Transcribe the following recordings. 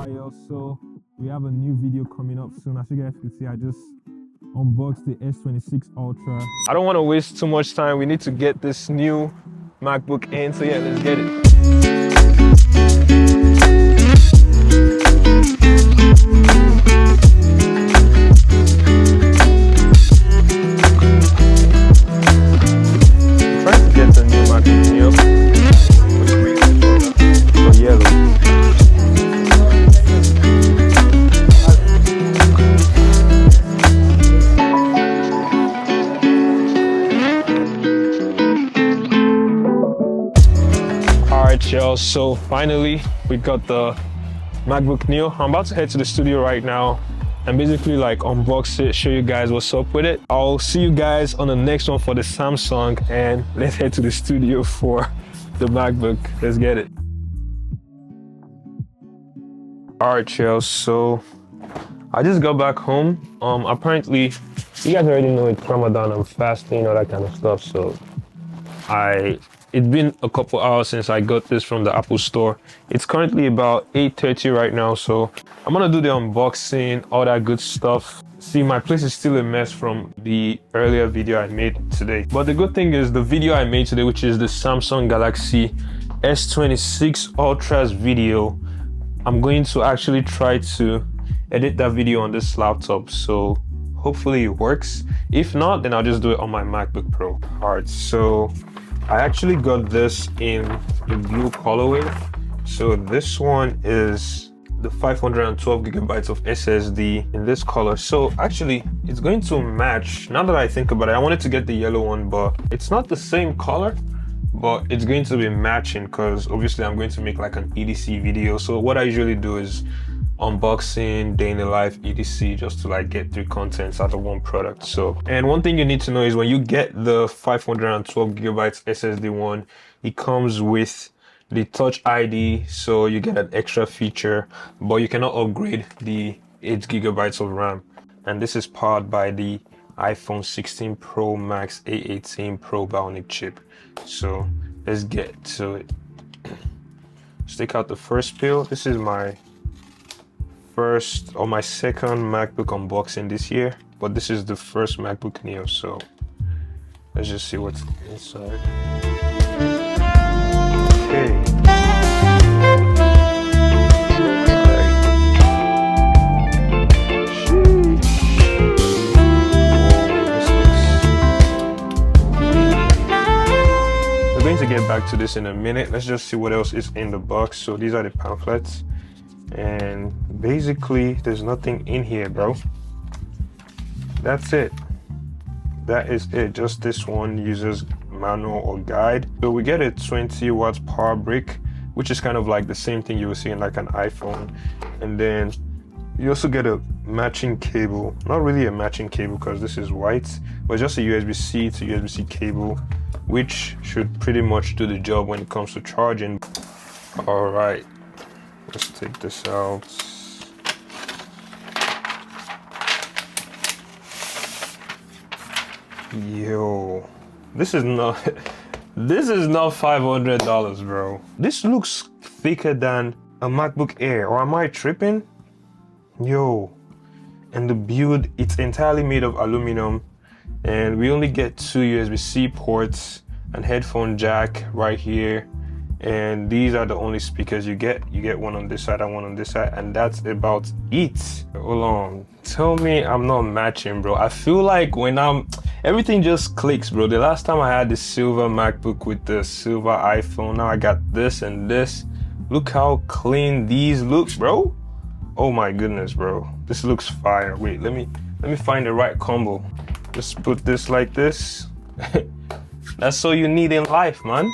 Alright, yo, so we have a new video coming up soon. As you guys can see, I just unboxed the S26 Ultra. I don't want to waste too much time. We need to get this new MacBook in, so yeah, let's get it. Trying to get the new MacBook Neo. For yellow. Alright, y'all, so finally we got the MacBook Neo. I'm about to head to the studio right now and basically like unbox it, show you guys what's up with it. I'll see you guys on the next one for the Samsung, and let's head to the studio for the MacBook. Let's get it. Alright, y'all, so I just got back home. Apparently you guys already know it's Ramadan, I'm fasting, all that kind of stuff, so it's been a couple hours since I got this from the Apple store. It's currently about 8:30 right now, so I'm gonna do the unboxing, all that good stuff. See, my place is still a mess from the earlier video I made today. But the good thing is the video I made today, which is the Samsung Galaxy S26 Ultra's video, I'm going to actually try to edit that video on this laptop, so hopefully it works. If not, then I'll just do it on my MacBook Pro. Alright, so I actually got this in the blue colorway. So this one is the 512 gigabytes of SSD in this color. So actually it's going to match. Now that I think about it, I wanted to get the yellow one, but it's not the same color, but it's going to be matching because obviously I'm going to make like an EDC video. So what I usually do is unboxing, day in the life, etc, just to like get 3 contents out of one product. So, and one thing you need to know is when you get the 512 gigabytes SSD one, it comes with the Touch ID, so you get an extra feature, but you cannot upgrade the 8 gigabytes of RAM. And this is powered by the iPhone 16 Pro Max A18 Pro Bionic chip. So let's get to it. Let's take out the first peel. This is my first or my second MacBook unboxing this year, but this is the first MacBook Neo, so let's just see what's inside. Okay. We're going to get back to this in a minute. Let's just see what else is in the box. So these are the pamphlets. And basically there's nothing in here, bro. That's it. That is it. Just this one user's manual or guide. So we get a 20 watts power brick, which is kind of like the same thing you will see in like an iPhone. And then you also get a matching cable. Not really a matching cable because this is white, but just a USB-C to USB-C cable, which should pretty much do the job when it comes to charging. All right. Let's take this out. Yo, this is not $500, bro. This looks thicker than a MacBook Air, or am I tripping? Yo, and the build, it's entirely made of aluminum, and we only get 2 USB-C ports and headphone jack right here. And these are the only speakers you get. You get one on this side and one on this side, and that's about it. Hold on, tell me I'm not matching, bro. I feel like when everything just clicks, bro. The last time I had the silver MacBook with the silver iPhone, now I got this and this. Look how clean these look, bro. Oh my goodness, bro. This looks fire. Wait, let me find the right combo. Just put this like this. That's all you need in life, man.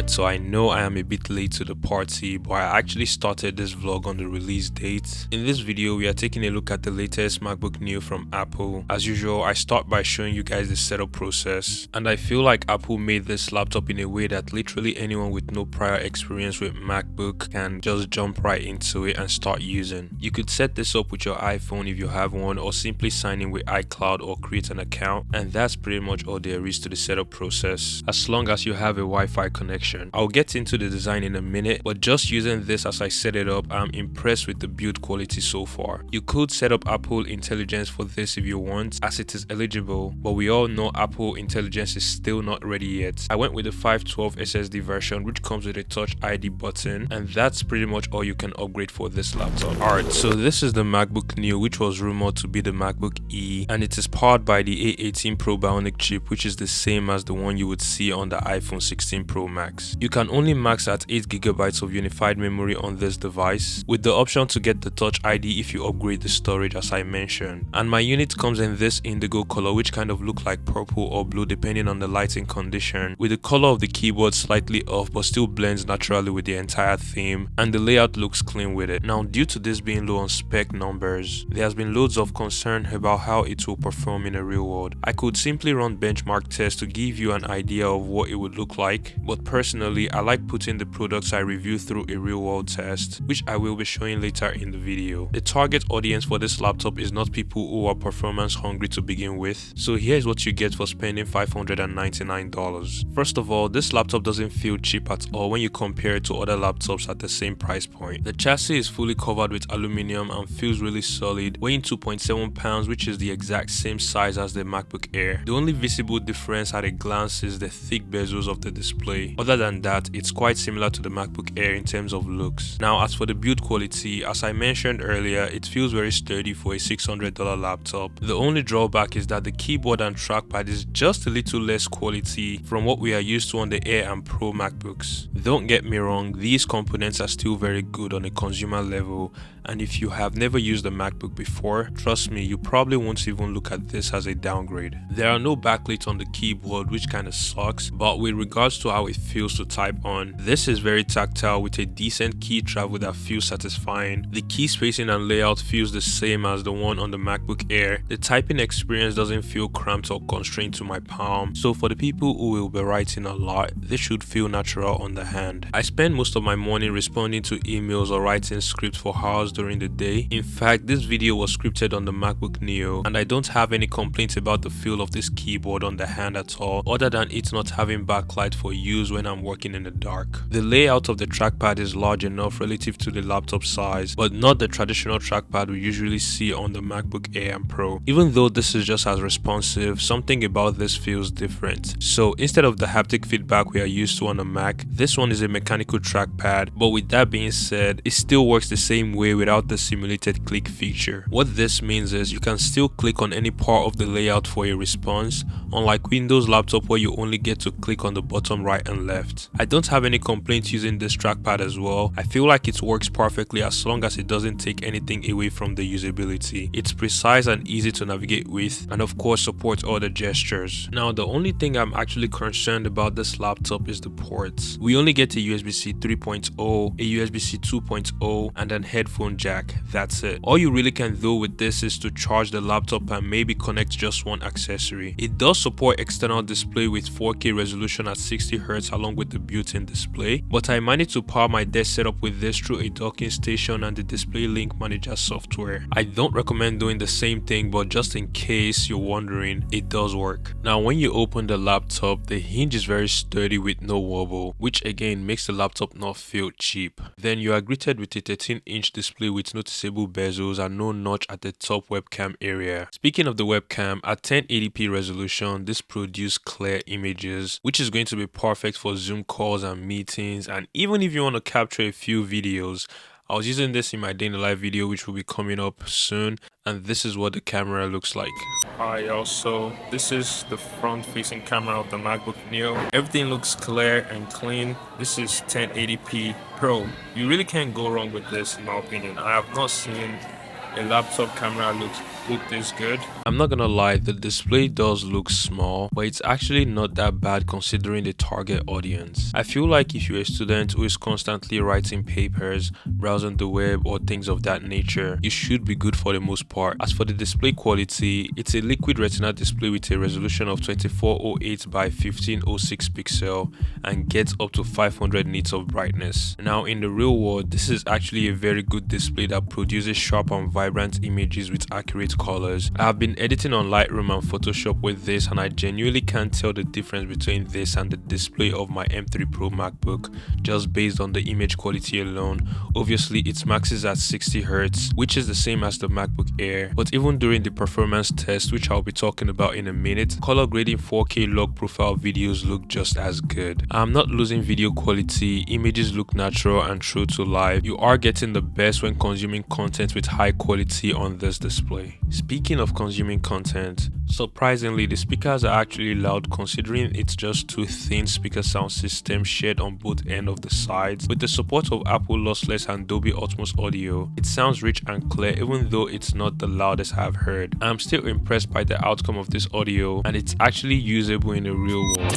Alright, so I know I am a bit late to the party, but I actually started this vlog on the release date. In this video, we are taking a look at the latest MacBook Neo from Apple. As usual, I start by showing you guys the setup process, and I feel like Apple made this laptop in a way that literally anyone with no prior experience with MacBook can just jump right into it and start using. You could set this up with your iPhone if you have one, or simply sign in with iCloud or create an account, and that's pretty much all there is to the setup process, as long as you have a Wi-Fi connection. I'll get into the design in a minute, but just using this as I set it up, I'm impressed with the build quality so far. You could set up Apple Intelligence for this if you want, as it is eligible, but we all know Apple Intelligence is still not ready yet. I went with the 512 SSD version, which comes with a Touch ID button, and that's pretty much all you can upgrade for this laptop. Alright, so this is the MacBook Neo, which was rumored to be the MacBook E, and it is powered by the A18 Pro Bionic chip, which is the same as the one you would see on the iPhone 16 Pro Max. You can only max at 8GB of unified memory on this device, with the option to get the Touch ID if you upgrade the storage as I mentioned. And my unit comes in this indigo color, which kind of look like purple or blue depending on the lighting condition, with the color of the keyboard slightly off but still blends naturally with the entire theme, and the layout looks clean with it. Now, due to this being low on spec numbers, there has been loads of concern about how it will perform in a real world. I could simply run benchmark tests to give you an idea of what it would look like, but personally I like putting the products I review through a real world test, which I will be showing later in the video. The target audience for this laptop is not people who are performance hungry to begin with, so here's what you get for spending $599. First of all, this laptop doesn't feel cheap at all when you compare it to other laptops at the same price point. The chassis is fully covered with aluminum and feels really solid, weighing 2.7 pounds, which is the exact same size as the MacBook Air. The only visible difference at a glance is the thick bezels of the display. Other than that, it's quite similar to the MacBook Air in terms of looks. Now, as for the build quality, as I mentioned earlier, it feels very sturdy for a $600 laptop. The only drawback is that the keyboard and trackpad is just a little less quality from what we are used to on the Air and Pro MacBooks. Don't get me wrong, these components are still very good on a consumer level, and if you have never used a MacBook before, trust me, you probably won't even look at this as a downgrade. There are no backlights on the keyboard, which kind of sucks, but with regards to how it feels to type on, this is very tactile with a decent key travel that feels satisfying. The key spacing and layout feels the same as the one on the MacBook Air. The typing experience doesn't feel cramped or constrained to my palm, so for the people who will be writing a lot, this should feel natural on the hand. I spend most of my morning responding to emails or writing scripts for hours during the day. In fact, this video was scripted on the MacBook Neo, and I don't have any complaints about the feel of this keyboard on the hand at all, other than it not having backlight for use when I'm working in the dark. The layout of the trackpad is large enough relative to the laptop size, but not the traditional trackpad we usually see on the MacBook Air and Pro. Even though this is just as responsive, something about this feels different. So instead of the haptic feedback we are used to on the Mac, this one is a mechanical trackpad, but with that being said, it still works the same way without the simulated click feature. What this means is you can still click on any part of the layout for a response, unlike Windows laptop where you only get to click on the bottom right and left. I don't have any complaints using this trackpad as well. I feel like it works perfectly as long as it doesn't take anything away from the usability. It's precise and easy to navigate with, and of course supports all the gestures. Now, the only thing I'm actually concerned about this laptop is the ports. We only get a USB-C 3.0, a USB-C 2.0, and an headphone jack. That's it. All you really can do with this is to charge the laptop and maybe connect just one accessory. It does support external display with 4K resolution at 60Hz along with the built-in display, but I managed to power my desk setup with this through a docking station and the Display Link Manager software. I don't recommend doing the same thing, but just in case you're wondering, it does work. Now, when you open the laptop, the hinge is very sturdy with no wobble, which again makes the laptop not feel cheap. Then you are greeted with a 13-inch display with noticeable bezels and no notch at the top webcam area. Speaking of the webcam, at 1080p resolution, this produces clear images, which is going to be perfect for Zoom calls and meetings, and even if you want to capture a few videos. I was using this in my day in the life video, which will be coming up soon, and this is what the camera looks like. Alright y'all, so this is the front facing camera of the MacBook Neo. Everything looks clear and clean. This is 1080p Pro. You really can't go wrong with this in my opinion. I have not seen a laptop camera look this good. I'm not gonna lie, the display does look small, but it's actually not that bad considering the target audience. I feel like if you're a student who is constantly writing papers, browsing the web or things of that nature, you should be good for the most part. As for the display quality, it's a liquid retina display with a resolution of 2408 by 1506 pixel and gets up to 500 nits of brightness. Now in the real world, this is actually a very good display that produces sharp and vibrant images with accurate colors. I have been editing on Lightroom and Photoshop with this, and I genuinely can't tell the difference between this and the display of my M3 Pro MacBook just based on the image quality alone. Obviously it maxes at 60Hz, which is the same as the MacBook Air, but even during the performance test, which I'll be talking about in a minute, color grading 4K log profile videos look just as good. I'm not losing video quality, images look natural and true to life. You are getting the best when consuming content with high quality on this display. Speaking of consuming content, surprisingly the speakers are actually loud considering it's just two thin speaker sound systems shared on both ends of the sides. With the support of Apple lossless and Dolby Atmos audio, it sounds rich and clear even though it's not the loudest I've heard. I'm still impressed by the outcome of this audio, and it's actually usable in the real world.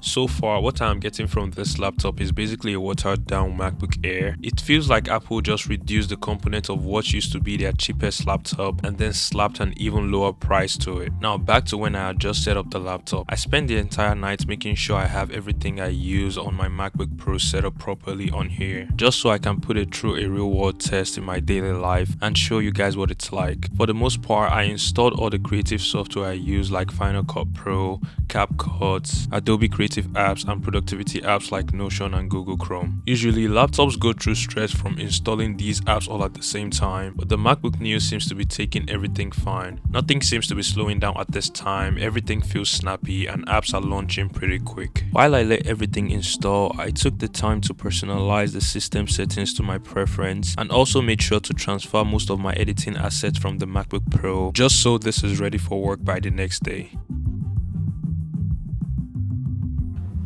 So far, what I'm getting from this laptop is basically a watered down MacBook Air. It feels like Apple just reduced the component of what used to be their cheapest laptop and then slapped an even lower price to it. Now back to when I had just set up the laptop. I spent the entire night making sure I have everything I use on my MacBook Pro set up properly on here, just so I can put it through a real world test in my daily life and show you guys what it's like. For the most part, I installed all the creative software I use like Final Cut Pro, CapCut, Adobe Creative apps and productivity apps like Notion and Google Chrome. Usually laptops go through stress from installing these apps all at the same time, but the MacBook Neo seems to be taking everything fine. Nothing seems to be slowing down at this time, everything feels snappy and apps are launching pretty quick. While I let everything install, I took the time to personalize the system settings to my preference and also made sure to transfer most of my editing assets from the MacBook Pro just so this is ready for work by the next day.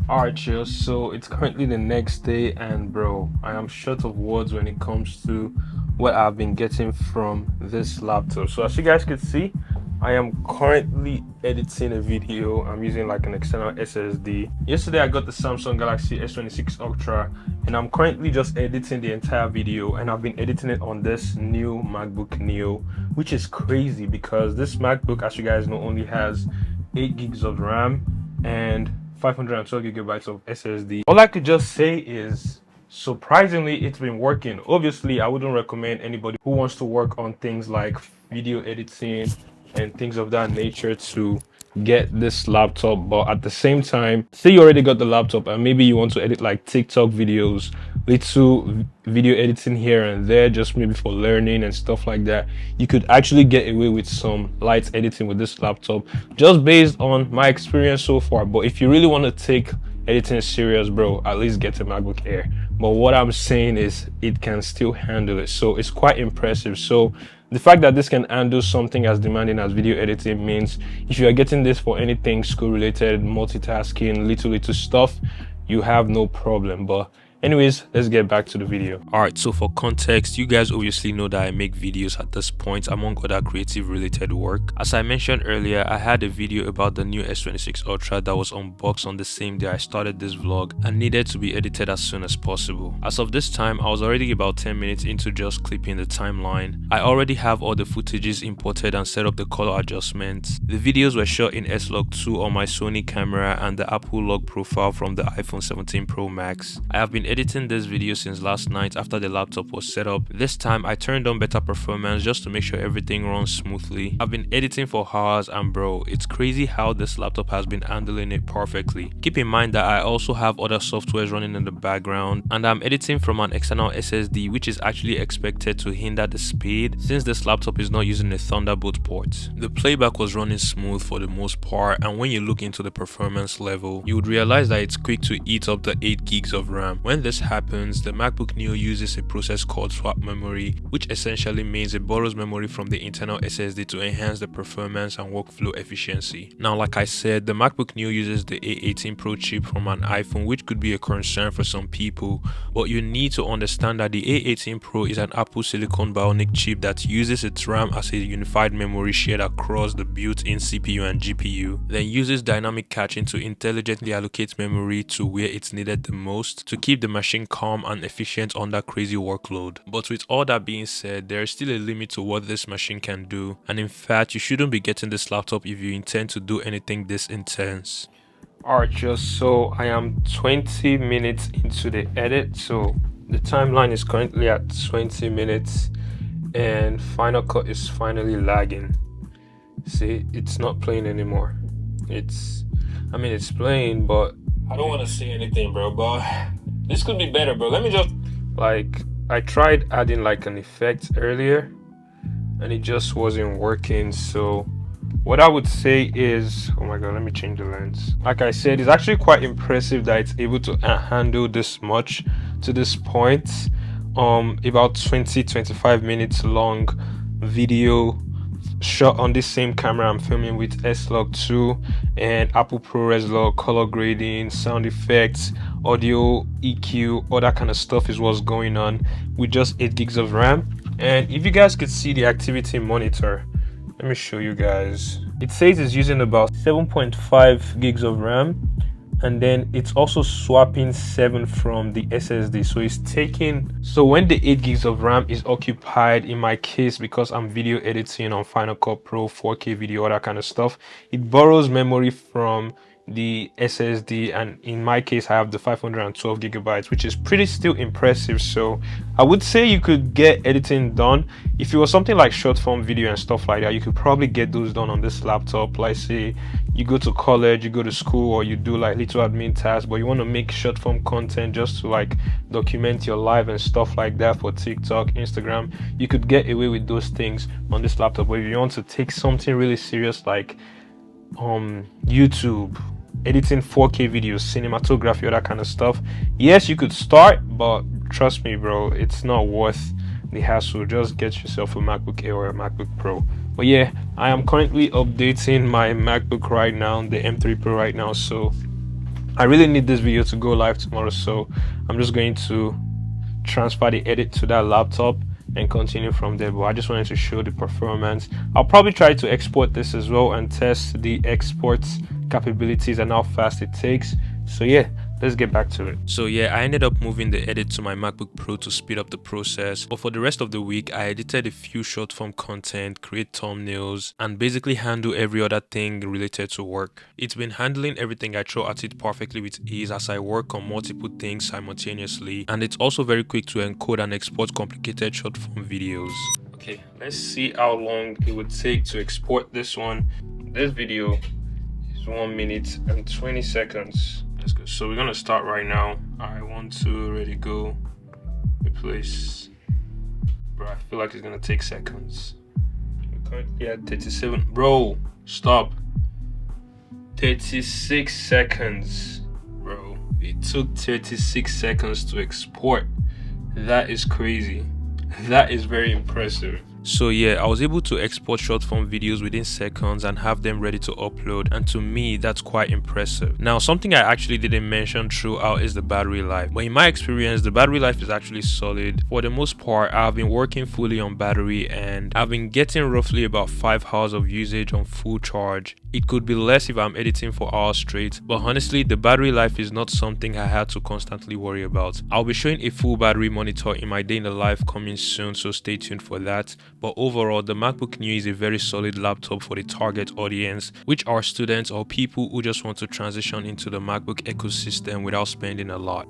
Alright chill, so it's currently the next day and bro, I am short of words when it comes to what I've been getting from this laptop. So as you guys can see, I am currently editing a video. I'm using like an external SSD. Yesterday I got the Samsung Galaxy S26 Ultra and I'm currently just editing the entire video, and I've been editing it on this new MacBook Neo, which is crazy because this MacBook, as you guys know, only has 8 gigs of RAM and 512 gigabytes of SSD. All I could just say is surprisingly it's been working. Obviously I wouldn't recommend anybody who wants to work on things like video editing and things of that nature to get this laptop, but at the same time, say you already got the laptop and maybe you want to edit like TikTok videos, little video editing here and there, just maybe for learning and stuff like that, you could actually get away with some light editing with this laptop just based on my experience so far. But if you really want to take editing serious, bro, at least get a MacBook Air. But what I'm saying is it can still handle it, so it's quite impressive. So the fact that this can handle something as demanding as video editing means if you are getting this for anything school related, multitasking, little stuff, you have no problem. But anyways, let's get back to the video. Alright, so for context, you guys obviously know that I make videos at this point among other creative related work. As I mentioned earlier, I had a video about the new S26 Ultra that was unboxed on the same day I started this vlog and needed to be edited as soon as possible. As of this time, I was already about 10 minutes into just clipping the timeline. I already have all the footages imported and set up the color adjustments. The videos were shot in S-Log 2 on my Sony camera and the Apple log profile from the iPhone 17 Pro Max. I have been editing this video since last night after the laptop was set up. This time I turned on better performance just to make sure everything runs smoothly. I've been editing for hours and bro, it's crazy how this laptop has been handling it perfectly. Keep in mind that I also have other softwares running in the background and I'm editing from an external SSD, which is actually expected to hinder the speed since this laptop is not using a Thunderbolt port. The playback was running smooth for the most part, and when you look into the performance level, you would realize that it's quick to eat up the 8 gigs of RAM. When when this happens, the MacBook Neo uses a process called swap memory, which essentially means it borrows memory from the internal SSD to enhance the performance and workflow efficiency. Now, like I said, the MacBook Neo uses the A18 Pro chip from an iPhone, which could be a concern for some people, but you need to understand that the A18 Pro is an Apple Silicon Bionic chip that uses its RAM as a unified memory shared across the built-in CPU and GPU, then uses dynamic caching to intelligently allocate memory to where it's needed the most to keep the machine calm and efficient under crazy workload. But with all that being said, there is still a limit to what this machine can do, and in fact, you shouldn't be getting this laptop if you intend to do anything this intense. Alright, just so I am 20 minutes into the edit, so the timeline is currently at 20 minutes and Final Cut is finally lagging. See, it's not playing anymore. It's playing, but I don't want to say anything, bro, but this could be better, bro. Let me just, I tried adding an effect earlier and it just wasn't working. So what I would say is, oh my god, let me change the lens. Like I said, it's actually quite impressive that it's able to handle this much to this point. About 20-25 minutes long video shot on this same camera I'm filming with S-Log 2 and Apple ProRes Log, color grading, sound effects, audio, EQ, all that kind of stuff is what's going on with just 8 gigs of RAM. And if you guys could see the activity monitor, let me show you guys. It says it's using about 7.5 gigs of RAM, and then it's also swapping 7 from the SSD. So it's taking, so when the 8 gigs of RAM is occupied, in my case, because I'm video editing on Final Cut Pro, 4K video, all that kind of stuff, it borrows memory from the SSD, and in my case I have the 512 gigabytes, which is pretty still impressive. So I would say you could get editing done. If it was something like short form video and stuff like that, you could probably get those done on this laptop. Like say you go to college, you go to school, or you do little admin tasks, but you want to make short form content just to document your life and stuff like that for TikTok, Instagram, you could get away with those things on this laptop. But if you want to take something really serious like YouTube, editing 4K videos, cinematography, all that kind of stuff, yes, you could start, but trust me, bro, it's not worth the hassle. Just get yourself a MacBook Air or a MacBook Pro. But yeah, I am currently updating my MacBook right now, the M3 Pro right now, so I really need this video to go live tomorrow, so I'm just going to transfer the edit to that laptop and continue from there. But I just wanted to show the performance. I'll probably try to export this as well and test the export capabilities and how fast it takes. So yeah, let's get back to it. So yeah, I ended up moving the edit to my MacBook Pro to speed up the process. But for the rest of the week, I edited a few short form content, create thumbnails, and basically handle every other thing related to work. It's been handling everything I throw at it perfectly with ease as I work on multiple things simultaneously. And it's also very quick to encode and export complicated short form videos. Okay, let's see how long it would take to export this one. This video is 1 minute and 20 seconds. Let's go. So we're gonna start right now. I want to ready go replace, bro. I feel like it's gonna take seconds. We're currently at 37. Bro, stop. 36 seconds, bro. It took 36 seconds to export. That is crazy. That is very impressive. So yeah, I was able to export short form videos within seconds and have them ready to upload, and to me that's quite impressive. Now, something I actually didn't mention throughout is the battery life, but in my experience the battery life is actually solid. For the most part, I've been working fully on battery and I've been getting roughly about 5 hours of usage on full charge. It could be less if I'm editing for hours straight, but honestly the battery life is not something I had to constantly worry about. I'll be showing a full battery monitor in my day in the life coming soon, so stay tuned for that. But overall, the MacBook Neo is a very solid laptop for the target audience, which are students or people who just want to transition into the MacBook ecosystem without spending a lot.